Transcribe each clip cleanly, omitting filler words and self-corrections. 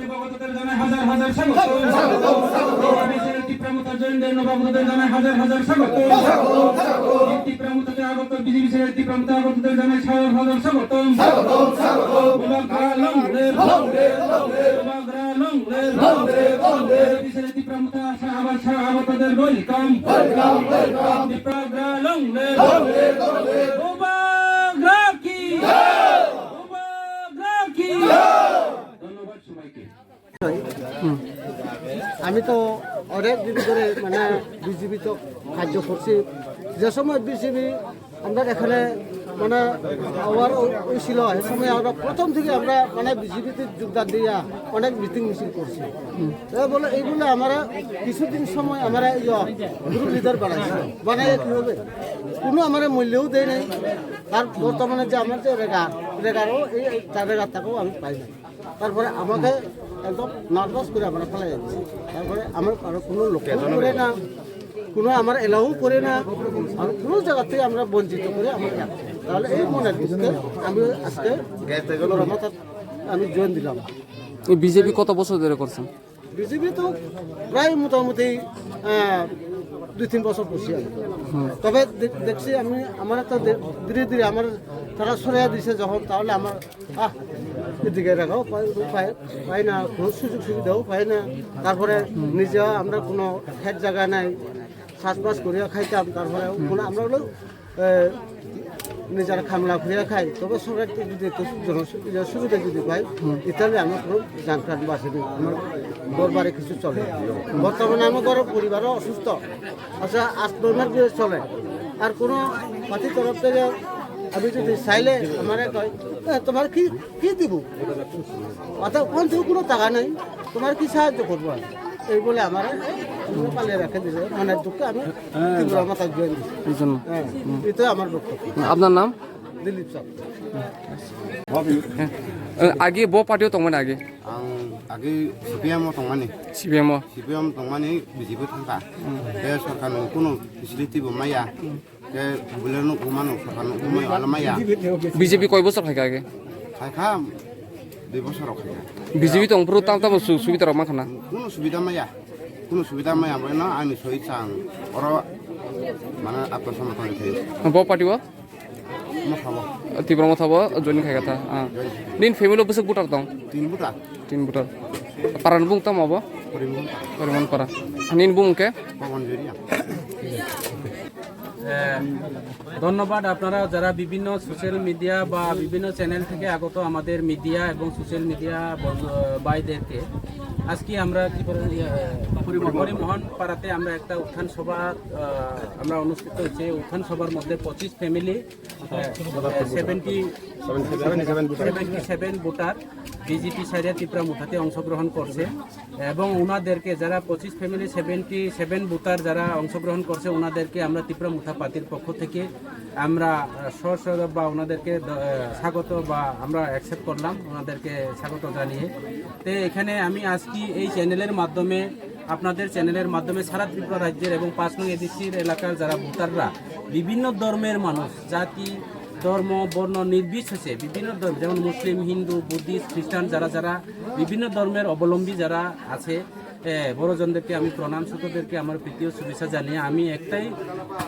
নবাগতদের জানাই হাজার হাজার স্বাগত। ত্রিপুরামুতার জয়েন্টের নবাগতদের জানাই হাজার হাজার স্বাগত। ত্রিপুরামুতাতে আগত বিজেপি ছেড়ে ত্রিপুরামুতা আগতদের জানাই হাজার হাজার স্বাগত। ত্রিপুরামুতা আগতদের ওয়েলকাম। ধন্যবাদ সবাইকে। আমি তো অনেক দিন ধরে মানে বিজেপি তো কার্য করছি। যে সময় বিজেপি আমরা এখানে মানে আবার হয়েছিল সে সময় আমরা প্রথম থেকে আমরা মানে বিজেপিতে যোগদান দিয়া অনেক মিটিং মিছিল করছি। বলে এইগুলো আমরা কিছুদিন সময় আমরা গ্রুপ লিডার বানাইছি, বানাই কী হবে কোনো আমার মূল্যও দেয় নাই। আর বর্তমানে যে আমার যে রেগারও এই রেগারটাকেও আমি পাই না। তারপরে আমাকে একদম নার্ভাস করে আমরা ফেলাই যাচ্ছি। তারপরে আমার কারো কোনো লক্ষ্য করে না, কোনো আমার এলাও করে না, আর কোনো জায়গা থেকে আমরা বঞ্চিত করে আমার যাচ্ছি। তাহলে এই মনের দিকে আমি আজকে আমি জয়েন দিলাম। বিজেপি কত বছর ধরে করছেন? বিজেপি তো প্রায় মোটামুটি 2-3 বছর করছি আমি। তবে দেখছি আমি আমার একটা ধীরে ধীরে আমার তারা সরিয়ে দিছে যখন, তাহলে আমার এদিকে রাখাও পাই না, কোনো সুযোগ সুবিধাও পাই না। তারপরে নিজে আমরা কোনো খেত জায়গা নাই, চাষবাস করিয়া খাইতাম। তারপরে কোনো আমরা হলো নিজেরা খামলা ঘুরিয়া খাই। তবে সরকার যদি একটু সুবিধা যদি পাই তাহলে আমার কোনো জানকার বাসেনি, আমার দরবারে কিছু চলে। বর্তমানে আমার ঘরের পরিবারও অসুস্থ, আচ্ছা 8-9 মাস ধরে চলে। আর কোনো পার্টির তরফ থেকে আমি যদি চাইলে আমার কয় তোমার কি দিব, অর্থাৎ ওখান থেকে কোনো টাকা নেই, তোমার কি সাহায্য করবো আর এই বলে আমার পালিয়ে রেখে দিলে মানে দুঃখে আমি ত্রিপুরা মাতা জয়েন দিচ্ছি। হ্যাঁ, এটাই আমার বক্তব্য। আপনার নাম? দিলীপ সাহ। আগে ব পার্টিও তংমানে আগে आगे CPM तंगानी CPM तंगानी बीजेपी थांगा बे सरकार कोनो फेसिलिटी बमाया के बुलेनो गुमानो सरकार गुमाय आलमाया বিজেপি কয় বছর থাকে আগে? खायखा 2 বছর खाया বিজেপি তো অংপুর তাম তাম সুবিধা রমা খানা কোনো সুবিধা মায়া বনা आंनि सहि चां अर माने आत्मसमर्पण थायो ब पार्टी व मथाबो তীব্র মথাব জয়েন খাই কথা নিন ফ্যামিলি বসে বুটার দং 3 বুটার পারান বুং তাম আবো পরিমাণ পারা নিন বুং কে पवन जरिया। ধন্যবাদ। আপনারা যারা বিভিন্ন সোশ্যাল মিডিয়া বা বিভিন্ন চ্যানেল থেকে আগত আমাদের মিডিয়া এবং সোশ্যাল মিডিয়া ভাইদেরকে আজকে আমরা কি পরিমোহন পাড়াতে আমরা একটা উত্থান সভা আমরা অনুষ্ঠিত হয়েছে। উত্থান সভার মধ্যে 25 ফ্যামিলি 77 ভোটার বিজেপি সাইডে ত্রিপুরামুতাতে অংশগ্রহণ করছে এবং ওনাদেরকে যারা 25 ফ্যামিলি 77 ভোটার যারা অংশগ্রহণ করছে ওনাদেরকে আমরা ত্রিপুরামুতা পার্টির পক্ষ থেকে আমরা সহযোগ বা ওনাদেরকে স্বাগত বা আমরা অ্যাকসেপ্ট করলাম ওনাদেরকে স্বাগত জানিয়ে। তো এখানে আমি আজকে এই চ্যানেলের মাধ্যমে আপনাদের চ্যানেলের মাধ্যমে সারা ত্রিপুরা রাজ্যের এবং 5 নং এডিসির এলাকার যারা ভোটাররা বিভিন্ন ধর্মের মানুষ, জাতি, ধর্ম, বর্ণ নির্বিশেষে বিভিন্ন ধর্ম যেমন মুসলিম, হিন্দু, বুদ্ধিস্ট, খ্রিস্টান যারা বিভিন্ন ধর্মের অবলম্বী যারা আছে বড়জনদেরকে আমি প্রণাম, ছোটদেরকে আমার প্রীতীয় শুভেচ্ছা জানিয়ে আমি একটাই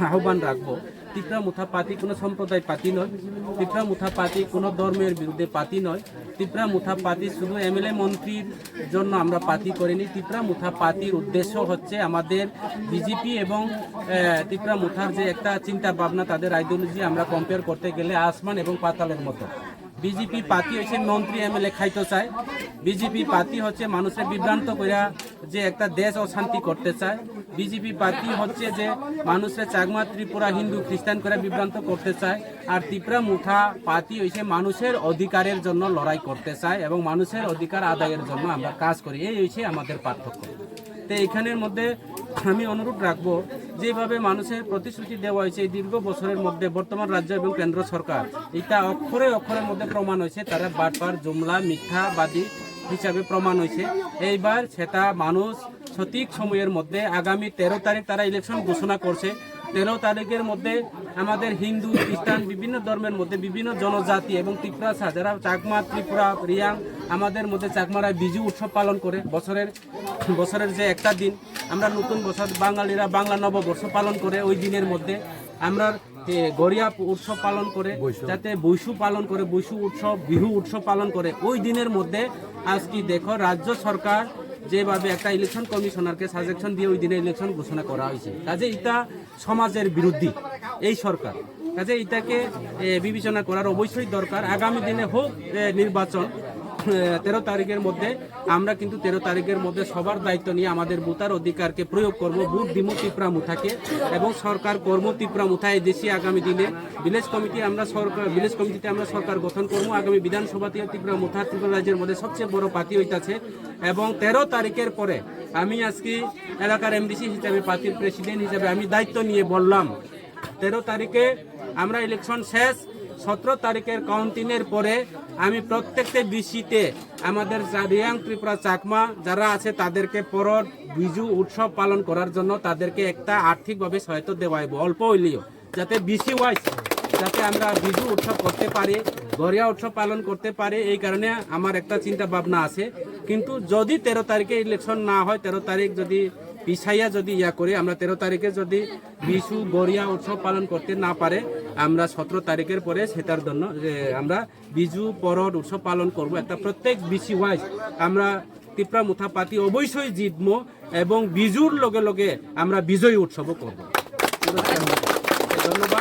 আহ্বান রাখবো, ত্রিপুরামুতা পার্টি কোনো সম্প্রদায় পার্টি নয়, ত্রিপুরামুতা পার্টি কোনো ধর্মের বিরুদ্ধে পার্টি নয়, ত্রিপুরামুতা পার্টি শুধু এমএলএ মন্ত্রীর জন্য আমরা পার্টি করিনি। ত্রিপুরামুতা পার্টির উদ্দেশ্য হচ্ছে আমাদের বিজেপি এবং ত্রিপুরামুতার যে একটা চিন্তা ভাবনা, তাদের আইডিওলজি আমরা কম্পেয়ার করতে গেলে আসমান এবং পাতালের মতো। বিজেপি পার্টি হচ্ছে মন্ত্রী এমএলএ খাইতে চায়, বিজেপি পার্টি হচ্ছে মানুষের বিভ্রান্ত কইরা যে একটা দেশ অশান্তি করতে চায়, বিজেপি পার্টি হচ্ছে যে মানুষের চাকমা, ত্রিপুরা, হিন্দু, খ্রিস্টান করে বিভ্রান্ত করতে চায়। আর ত্রিপুরামুতা পার্টি হচ্ছে মানুষের অধিকারের জন্য লড়াই করতে চায় এবং মানুষের অধিকার আদায়ের জন্য আমরা কাজ করি। এই হচ্ছে আমাদের পার্থক্য। তো এইখানের মধ্যে আমি অনুরোধ রাখবো, যেভাবে মানুষের প্রতিশ্রুতি দেওয়া হয়েছে এই দীর্ঘ বছরের মধ্যে বর্তমান রাজ্য এবং কেন্দ্র সরকার এটা অক্ষরের মধ্যে প্রমাণ হয়েছে, তারা বাটপার, জুমলা, মিথ্যাবাদী হিসাবে প্রমাণ হয়েছে। এইবার সেটা মানুষ সঠিক সময়ের মধ্যে আগামী 13 তারিখ তারা ইলেকশন ঘোষণা করছে। 13 তারিখের মধ্যে আমাদের হিন্দু খ্রিস্টান বিভিন্ন ধর্মের মধ্যে বিভিন্ন জনজাতি এবং ত্রিপুরা যারা চাকমা ত্রিপুরা রিয়াং আমাদের মধ্যে চাকমারা বিজু উৎসব পালন করে বছরের যে একটা দিন আমরা নতুন বছর বাঙালিরা বাংলা নববর্ষ পালন করে ওই দিনের মধ্যে আমরা গড়িয়া উৎসব পালন করে যাতে বৈশু পালন করে বৈশু উৎসব বিহু উৎসব পালন করে ওই দিনের মধ্যে আজকে দেখো রাজ্য সরকার যেভাবে একটা ইলেকশন কমিশনারকে সাজেকশন দিয়ে ওই দিনে ইলেকশন ঘোষণা করা হয়েছে কাজে এটা সমাজের বিরুদ্ধে এই সরকার কাজে এটাকে বিবেচনা করার অবশ্যই দরকার আগামী দিনে হোক নির্বাচন 13 তারিখের মধ্যে আমরা কিন্তু 13 তারিখের মধ্যে সবার দায়িত্ব নিয়ে আমাদের ভোটার অধিকারকে প্রয়োগ করব ভোট দিব ত্রিপুরা মুথাকে এবং সরকার কর্ম ত্রিপুরা মুথা এই দেশে আগামী দিনে ভিলেজ কমিটিতে আমরা সরকার গঠন করব আগামী বিধানসভাতে ত্রিপুরা মুথা ত্রিপুরা রাজ্যের মধ্যে সবচেয়ে বড় পার্টি হইতাছে এবং 13 তারিখের পরে আমি আজকে এলাকার এমডিসি হিসাবে পার্টির প্রেসিডেন্ট হিসাবে আমি দায়িত্ব নিয়ে বললাম 13 তারিখে আমরা ইলেকশন শেষ 17 তারিখের কাউন্টিংয়ের পরে আমি প্রত্যেকটা বিসিতে আমাদের রিয়াং ত্রিপুরা চাকমা যারা আছে তাদেরকে পরব বিজু উৎসব পালন করার জন্য তাদেরকে একটা আর্থিকভাবে সহায়তা দেওয়া হবে অল্প হইলেও যাতে বিসি ওয়াইজ যাতে আমরা বিজু উৎসব করতে পারি গড়িয়া উৎসব পালন করতে পারি এই কারণে আমার একটা চিন্তা ভাবনা আছে কিন্তু যদি 13 তারিখে ইলেকশন না হয় 13 তারিখ যদি পিছাইয়া যদি করে আমরা 13 তারিখে যদি বিশু গড়িয়া উৎসব পালন করতে না পারে আমরা 17 তারিখের পরে সেটার জন্য আমরা বিজু পরব উৎসব পালন করব একটা প্রত্যেক বিসি ওয়াইজ আমরা ত্রিপুরা মুথা পার্টি অবশ্যই জিতবো এবং বিজুর লগে লগে আমরা বিজয়ী উৎসবও করব ধন্যবাদ